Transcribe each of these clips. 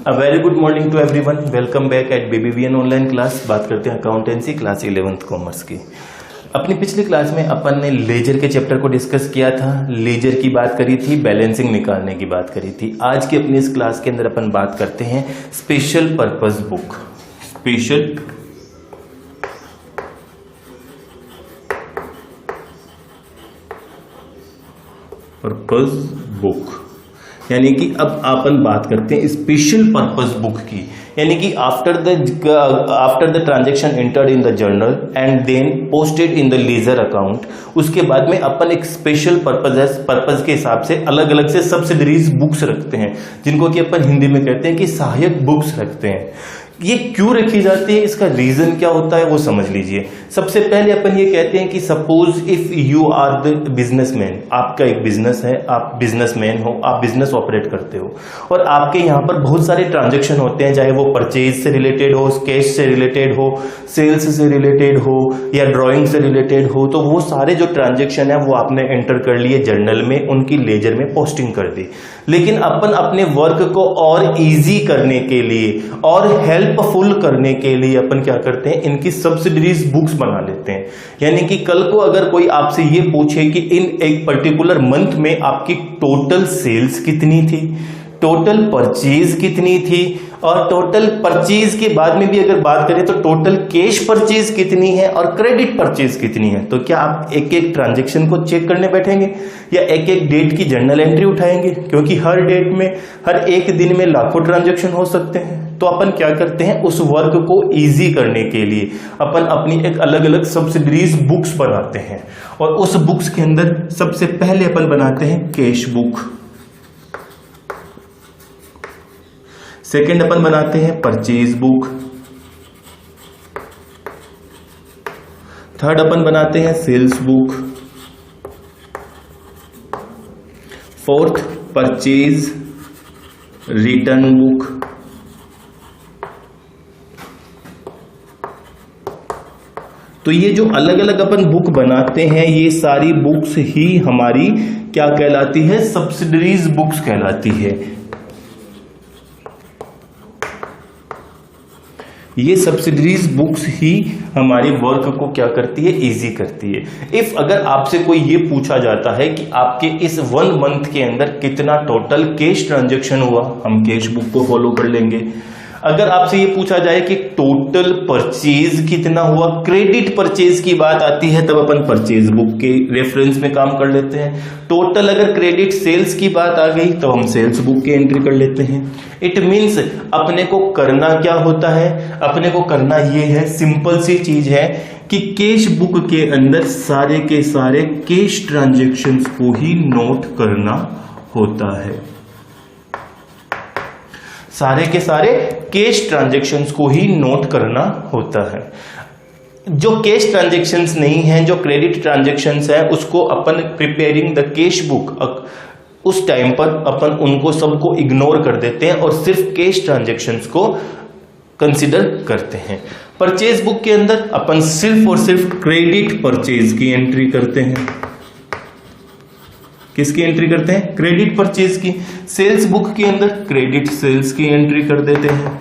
Very good morning to everyone. Welcome back at BBVN online class. बात करते हैं accountancy class 11th commerce की। अपनी पिछली क्लास में अपन ने लेजर के चैप्टर को डिस्कस किया था, लेजर की बात करी थी, बैलेंसिंग निकालने की बात करी थी। आज की अपनी इस क्लास के अंदर अपन बात करते हैं special purpose book. Special purpose book यानी कि अब अपन बात करते हैं स्पेशल पर्पस बुक की, यानी कि after the transaction entered in the journal and then posted in the ledger account, उसके बाद में अपन एक स्पेशल पर्पस के हिसाब से अलग अलग से सब्सिडरीज बुक्स रखते हैं, जिनको कि अपन हिंदी में कहते हैं कि सहायक बुक्स रखते हैं। ये क्यों रखी जाती है, इसका रीजन क्या होता है वो समझ लीजिए। सबसे पहले अपन ये कहते हैं कि suppose if you are the businessman, आपका एक बिजनेस है, आप बिजनेसमैन हो, आप बिजनेस ऑपरेट करते हो और आपके यहाँ पर बहुत सारे ट्रांजैक्शन होते हैं, चाहे वो परचेज से रिलेटेड हो, कैश से रिलेटेड हो, सेल्स से रिलेटेड हो या ड्राइंग से रिलेटेड हो। तो वो सारे जो ट्रांजैक्शन है वो आपने एंटर कर लिए जर्नल में, उनकी लेजर में पोस्टिंग कर दी। लेकिन अपन अपने वर्क को और इजी करने के लिए और हेल्पफुल करने के लिए अपन क्या करते हैं, इनकी सब्सिडरीज बुक्स बना लेते हैं। यानी कि कल को अगर कोई आपसे ये पूछे कि इन एक पर्टिकुलर मंथ में आपकी टोटल सेल्स कितनी थी, टोटल परचेज कितनी थी और टोटल परचेज के बाद में भी अगर बात करें तो टोटल कैश परचेज कितनी है और क्रेडिट परचेज कितनी है, तो क्या आप एक एक ट्रांजैक्शन को चेक करने बैठेंगे या एक एक डेट की जर्नल एंट्री उठाएंगे? क्योंकि हर डेट में, हर एक दिन में लाखों ट्रांजैक्शन हो सकते हैं। तो अपन क्या करते हैं, उस वर्क को इजी करने के लिए अपन अपनी एक अलग अलग सब्सिडरीज बुक्स बनाते हैं और उस बुक्स के अंदर सबसे पहले अपन बनाते हैं कैश बुक, सेकेंड अपन बनाते हैं परचेज बुक, थर्ड अपन बनाते हैं sales book, fourth purchase return book, तो ये जो अलग अलग अपन बुक बनाते हैं ये सारी बुक्स ही हमारी क्या कहलाती है, सब्सिडरीज बुक्स कहलाती है। ये सब्सिडरीज बुक्स ही हमारे वर्क को क्या करती है, इजी करती है। इफ अगर आपसे कोई ये पूछा जाता है कि आपके इस 1 मंथ के अंदर कितना टोटल कैश ट्रांजैक्शन हुआ, हम कैश बुक को फॉलो कर लेंगे। अगर आपसे ये पूछा जाए कि टोटल परचेज कितना हुआ, क्रेडिट परचेज की बात आती है, तब अपन परचेज बुक के रेफरेंस में काम कर लेते हैं। टोटल अगर क्रेडिट सेल्स की बात आ गई तो हम सेल्स बुक की एंट्री कर लेते हैं। इट मीन्स अपने को करना क्या होता है, अपने को करना ये है, सिंपल सी चीज है कि कैश बुक के अंदर सारे के सारे कैश ट्रांजैक्शंस को ही नोट करना होता है, सारे के सारे कैश ट्रांजैक्शंस को ही नोट करना होता है। जो कैश ट्रांजैक्शंस नहीं हैं, जो क्रेडिट ट्रांजैक्शंस है, उसको अपन प्रिपेयरिंग द कैश बुक, उस टाइम पर अपन उनको सबको इग्नोर कर देते हैं और सिर्फ कैश ट्रांजैक्शंस को कंसिडर करते हैं। परचेज बुक के अंदर अपन सिर्फ और सिर्फ क्रेडिट परचेज की एंट्री करते हैं। किसकी एंट्री करते हैं, क्रेडिट परचेज की। सेल्स बुक के अंदर क्रेडिट सेल्स की एंट्री कर देते हैं।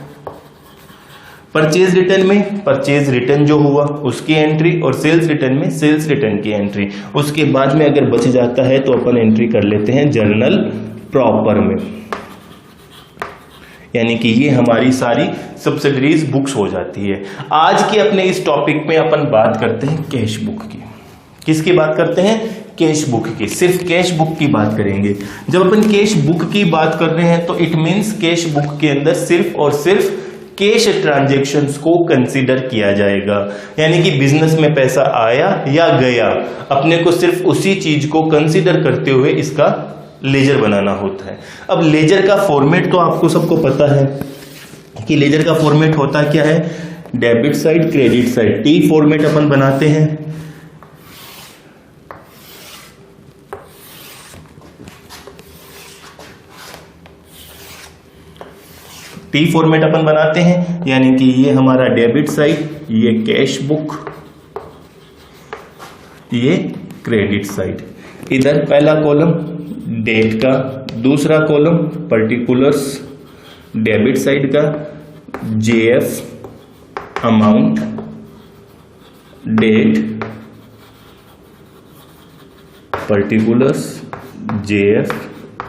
परचेज रिटर्न में परचेज रिटर्न जो हुआ उसकी एंट्री और सेल्स रिटर्न में सेल्स रिटर्न की एंट्री। उसके बाद में अगर बच जाता है तो अपन एंट्री कर लेते हैं जर्नल प्रॉपर में, यानी कि ये हमारी सारी सब्सिडरीज बुक्स हो जाती है। आज के अपने इस टॉपिक में अपन बात करते हैं कैश बुक की। किसकी बात करते हैं, कैश बुक की। सिर्फ कैश बुक की बात करेंगे। जब अपन कैश बुक की बात कर रहे हैं तो इट मीन्स कैश बुक के अंदर सिर्फ और सिर्फ कैश ट्रांजैक्शंस को कंसीडर किया जाएगा, यानी कि बिजनेस में पैसा आया या गया, अपने को सिर्फ उसी चीज को कंसीडर करते हुए इसका लेजर बनाना होता है। अब लेजर का फॉर्मेट तो आपको सबको पता है कि लेजर का फॉर्मेट होता क्या है, debit side credit side, T format अपन बनाते हैं। टी फॉर्मेट अपन बनाते हैं, यानी कि ये हमारा डेबिट साइड, ये कैश बुक, ये क्रेडिट साइड। इधर पहला कॉलम डेट का, दूसरा कॉलम पर्टिकुलर्स, डेबिट साइड का JF amount, date, particulars, JF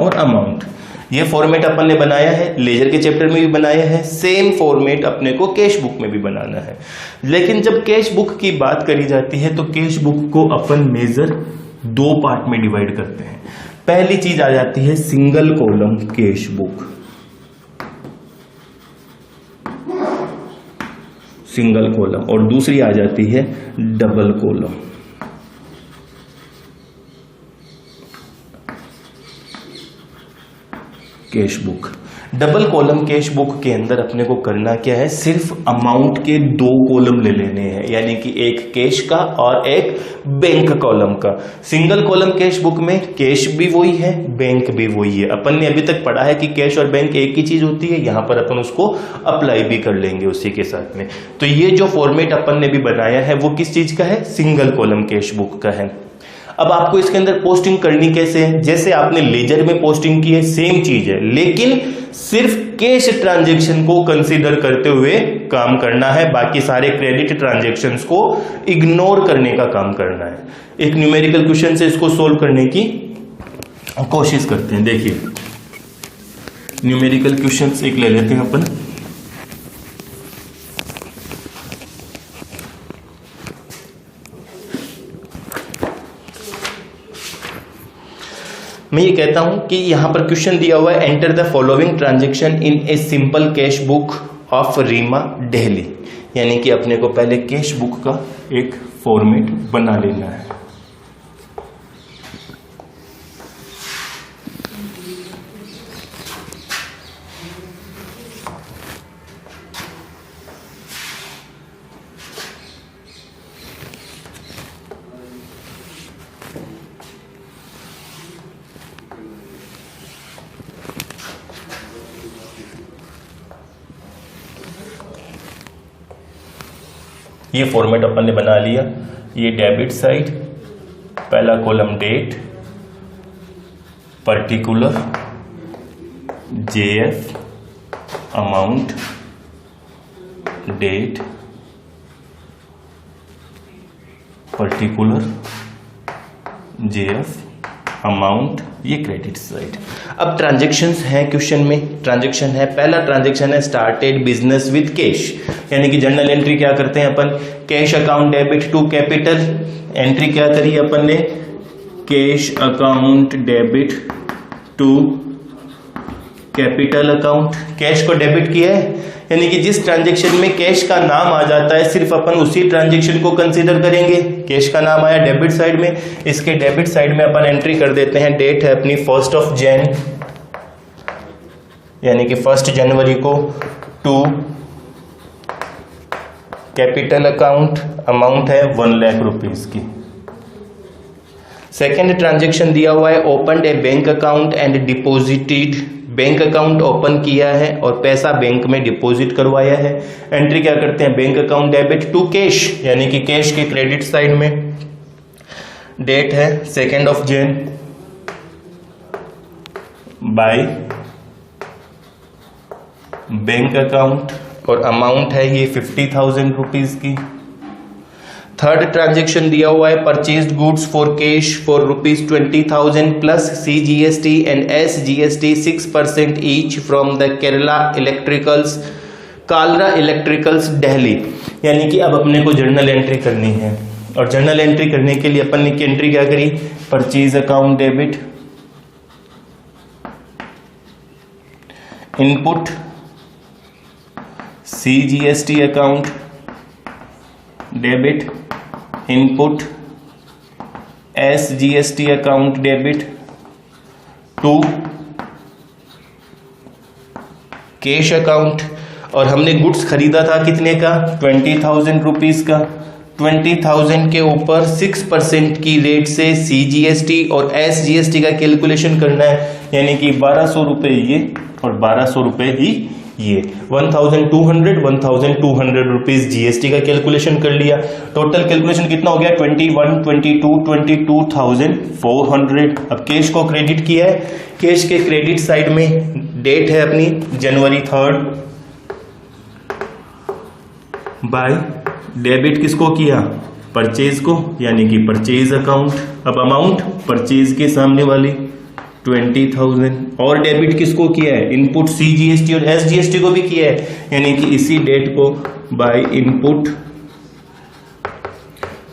और अमाउंट। ये फॉर्मेट अपन ने बनाया है, लेजर के चैप्टर में भी बनाया है, सेम फॉर्मेट अपने को कैश बुक में भी बनाना है। लेकिन जब कैश बुक की बात करी जाती है तो कैश बुक को अपन मेजर दो पार्ट में डिवाइड करते हैं। पहली चीज आ जाती है single column cash book, single column, और दूसरी आ जाती है double column. Cash book. Double column cash book के अंदर अपने को करना क्या है, सिर्फ अमाउंट के दो कॉलम ले लेने हैं, यानी कि एक कैश का और एक बैंक कॉलम का। सिंगल कॉलम कैश बुक में कैश भी वही है, बैंक भी वही है। अपन ने अभी तक पढ़ा है कि कैश और बैंक एक ही चीज होती है, यहां पर अपन उसको अप्लाई भी कर लेंगे उसी के साथ में। तो ये जो फॉर्मेट अपन ने भी बनाया है वो किस चीज का है, सिंगल कॉलम कैश बुक का है। अब आपको इसके अंदर पोस्टिंग करनी कैसे है, जैसे आपने लेजर में पोस्टिंग की है सेम चीज है, लेकिन सिर्फ कैश ट्रांजैक्शन को कंसीडर करते हुए काम करना है, बाकी सारे क्रेडिट ट्रांजैक्शंस को इग्नोर करने का काम करना है। एक न्यूमेरिकल क्वेश्चन से इसको सोल्व करने की कोशिश करते हैं। देखिए न्यूमेरिकल क्वेश्चन एक ले लेते हैं अपन। मैं ये कहता हूं कि यहां पर क्वेश्चन दिया हुआ है, enter the following transaction in a simple cash book of Reema Delhi, यानी कि अपने को पहले कैश बुक का एक फॉर्मेट बना लेना है। ये फॉर्मेट अपन ने बना लिया। ये डेबिट साइड, पहला column date, particular, JF amount, date, particular, JF amount, ये क्रेडिट साइड। अब ट्रांजैक्शंस हैं क्वेश्चन में, ट्रांजैक्शन है, पहला ट्रांजैक्शन है स्टार्टेड बिजनेस विद कैश, यानी कि जर्नल एंट्री क्या करते हैं अपन, cash account debit to capital, entry क्या करी अपन ने, cash account debit to capital account. Cash को डेबिट किया है, यानी कि जिस ट्रांजैक्शन में कैश का नाम आ जाता है सिर्फ अपन उसी ट्रांजैक्शन को कंसीडर करेंगे। कैश का नाम आया डेबिट साइड में, इसके डेबिट साइड में अपन एंट्री कर देते हैं, डेट है अपनी 1 जनवरी, यानी कि 1 जनवरी को, टू कैपिटल अकाउंट, अमाउंट है 1 लाख रुपीज की। सेकेंड ट्रांजैक्शन दिया हुआ है, opened A bank account and deposited, bank account open किया है और पैसा बैंक में डिपॉजिट करवाया है। एंट्री क्या करते हैं, bank account debit to cash, यानी कि कैश के क्रेडिट साइड में, डेट है 2 जनवरी, बाय बैंक अकाउंट और अमाउंट है ये 50,000 रुपीज की। थर्ड ट्रांजैक्शन दिया हुआ है, purchased goods for cash for ₹20,000 plus CGST and SGST 6% each from the Kerala electricals, Kalra electricals Delhi, यानी कि अब अपने को जर्नल एंट्री करनी है। और जर्नल एंट्री करने के लिए अपन ने एंट्री क्या करी, purchase account debit, input CGST account debit, input SGST account debit, to cash account. और हमने गुड्स खरीदा था कितने का, 20,000 रुपीज का। 20,000 के ऊपर 6% की रेट से CGST और SGST का कैलकुलेशन करना है, यानी कि 1200 रुपए ये और 1200 रुपए ही ये, 1,200 रुपीज GST का कैलकुलेशन कर लिया। टोटल कैलकुलेशन कितना हो गया, 22,400। अब कैश को क्रेडिट किया है, कैश के क्रेडिट साइड में डेट है अपनी जनवरी 3rd, बाय डेबिट किसको किया, परचेज को, यानी कि परचेज अकाउंट। अब अमाउंट परचेज के सामने वाली 20,000, और डेबिट किसको किया है, इनपुट CGST और SGST को भी किया है, यानी कि इसी डेट को बाय इनपुट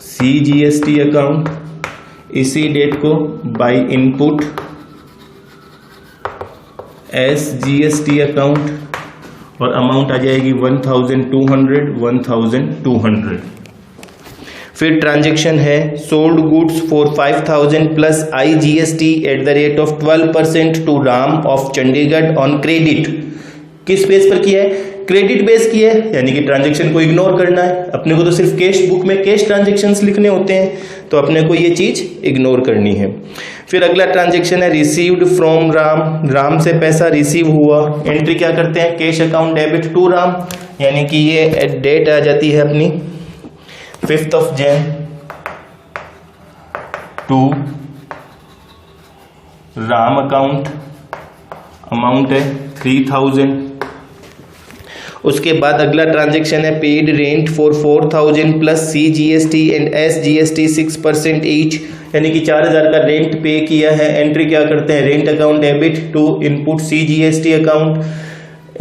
CGST अकाउंट, इसी डेट को बाय इनपुट SGST अकाउंट, और अमाउंट आ जाएगी 1,200। फिर ट्रांजैक्शन है sold goods for 5,000 plus IGST at the rate of 12% to Ram of Chandigarh on credit. किस बेस पर किया है, क्रेडिट बेस किया है, यानी कि ट्रांजैक्शन को इग्नोर करना है। अपने को तो सिर्फ कैश बुक में कैश ट्रांजैक्शंस लिखने होते हैं, तो अपने को ये चीज इग्नोर करनी है। फिर अगला ट्रांजैक्शन है रिसीव्ड फ्रॉम राम, राम से पैसा रिसीव हुआ, एंट्री क्या करते हैं, cash account debit to Ram, यानी कि ये डेट आ जाती है अपनी 5th of Jan to Ram account, amount है 3,000। उसके बाद अगला ट्रांजैक्शन है paid rent for 4,000 plus CGST and SGST 6% each, यानी कि 4,000 का रेंट पे किया है। एंट्री क्या करते हैं, rent account debit to input CGST account,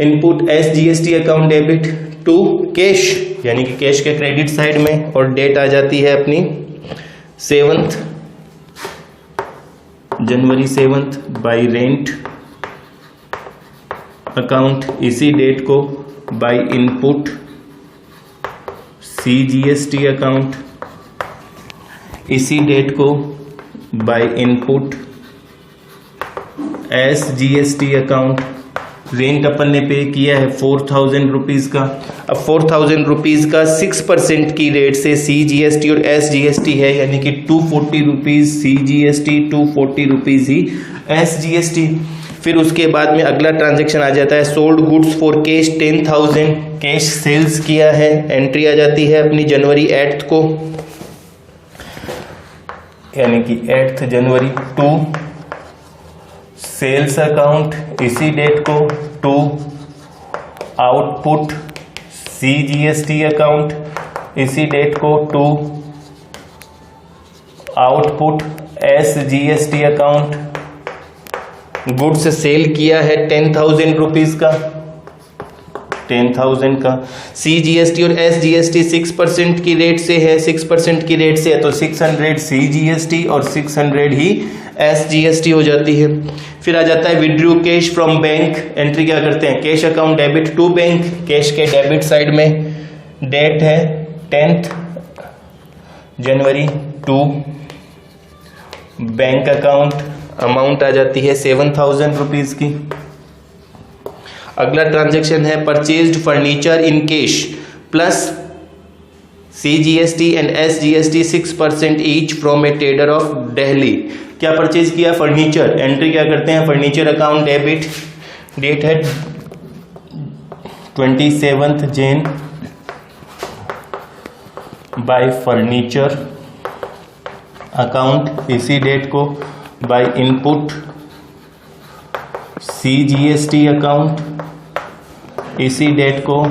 input SGST account debit to cash, यानी कि कैश के क्रेडिट साइड में, और डेट आ जाती है अपनी 7th जनवरी 7th बाय रेंट अकाउंट, इसी डेट को बाय इनपुट CGST अकाउंट, इसी डेट को by input SGST account. Rent अपन ने पे किया है 4,000 रुपीज का। अब 4,000 रुपीज का 6% की रेट से CGST और SGST है, यानी कि 240 रुपीज CGST, 240 रुपीज ही SGST। फिर उसके बाद में अगला ट्रांजैक्शन आ जाता है sold goods for cash 10,000, cash sales किया है। एंट्री आ जाती है अपनी जनवरी 8 को, यानी कि 8 जनवरी टू सेल्स अकाउंट, इसी डेट को टू आउटपुट CGST अकाउंट, इसी डेट को to output SGST account. Goods sale किया है 10,000 रुपीज का, 10,000 का। CGST और SGST 6% की रेट से है, 6% की रेट से है तो 600 CGST और 600 ही SGST हो जाती है। फिर आ जाता है withdrew cash from bank. Entry क्या करते हैं, cash account debit to bank, cash के डेबिट साइड में, डेट है 10th जनवरी टू बैंक अकाउंट, अमाउंट आ जाती है 7,000 रुपीज की। अगला ट्रांजैक्शन है purchased furniture in cash plus CGST and SGST 6% each from a trader of Delhi. क्या परचेज किया, फर्नीचर। एंट्री क्या करते हैं, फर्नीचर अकाउंट डेबिट, डेट है 27th Jain bye furniture account, इसी डेट को बाय इनपुट CGST अकाउंट, इसी डेट को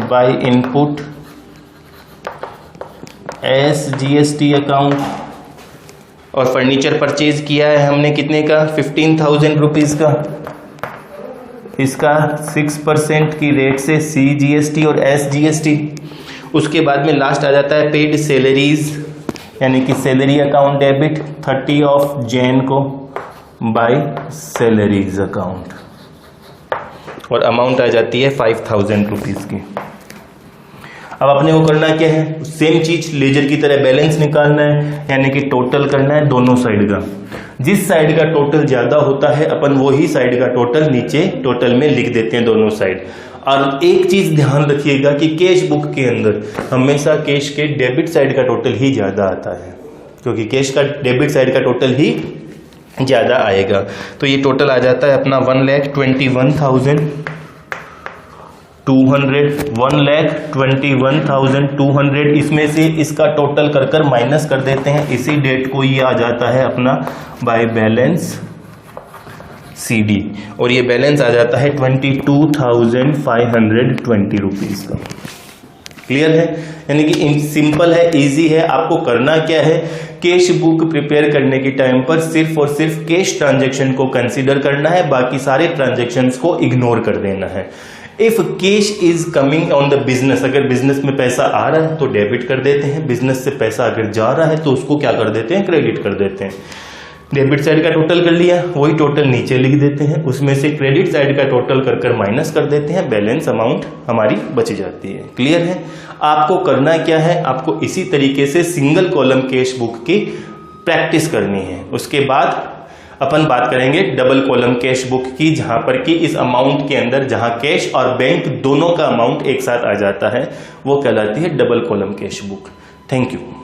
बाय इनपुट SGST अकाउंट। और फर्नीचर परचेज किया है हमने कितने का, 15,000 रुपीज का। इसका 6% की रेट से CGST और SGST। उसके बाद में लास्ट आ जाता है पेड सैलरीज, यानी कि salary account debit 30 of Jain को बाय सैलरीज अकाउंट, और अमाउंट आ जाती है 5,000 रुपीज की। अब अपने को करना क्या है, सेम चीज लेजर की तरह बैलेंस निकालना है, यानी कि टोटल करना है दोनों साइड का। जिस साइड का टोटल ज्यादा होता है अपन वही साइड का टोटल नीचे टोटल में लिख देते हैं दोनों साइड। और एक चीज ध्यान रखिएगा कि कैश बुक के अंदर हमेशा कैश के डेबिट साइड का टोटल ही ज्यादा आता है, क्योंकि कैश का डेबिट साइड का टोटल ही ज्यादा आएगा। तो ये टोटल आ जाता है अपना 1,21,200, 1,21,200। इसमें से इसका टोटल कर माइनस कर देते हैं, इसी डेट को ये आ जाता है अपना बाय बैलेंस CD और ये बैलेंस आ जाता है 22,520 रुपीज का। क्लियर है? यानी कि सिंपल है, इजी है। आपको करना क्या है, कैश बुक प्रिपेयर करने के टाइम पर सिर्फ और सिर्फ कैश ट्रांजैक्शन को कंसीडर करना है, बाकी सारे ट्रांजैक्शंस को इग्नोर कर देना है। If cash is coming on the business, अगर बिजनेस में पैसा आ रहा है तो डेबिट कर देते हैं, बिजनेस से पैसा अगर जा रहा है तो उसको क्या कर देते हैं, क्रेडिट कर देते हैं। डेबिट साइड का टोटल कर लिया, वही टोटल नीचे लिख देते हैं, उसमें से क्रेडिट साइड का टोटल कर माइनस कर देते हैं, बैलेंस अमाउंट हमारी बच जाती है। क्लियर है? आपको करना क्या है, आपको इसी तरीके से सिंगल कॉलम कैश बुक की प्रैक्टिस करनी है। उसके बाद अपन बात करेंगे डबल कॉलम कैश बुक की, जहां पर कि इस अमाउंट के अंदर जहां कैश और बैंक दोनों का अमाउंट एक साथ आ जाता है, वो कहलाती है double column cash book. Thank you.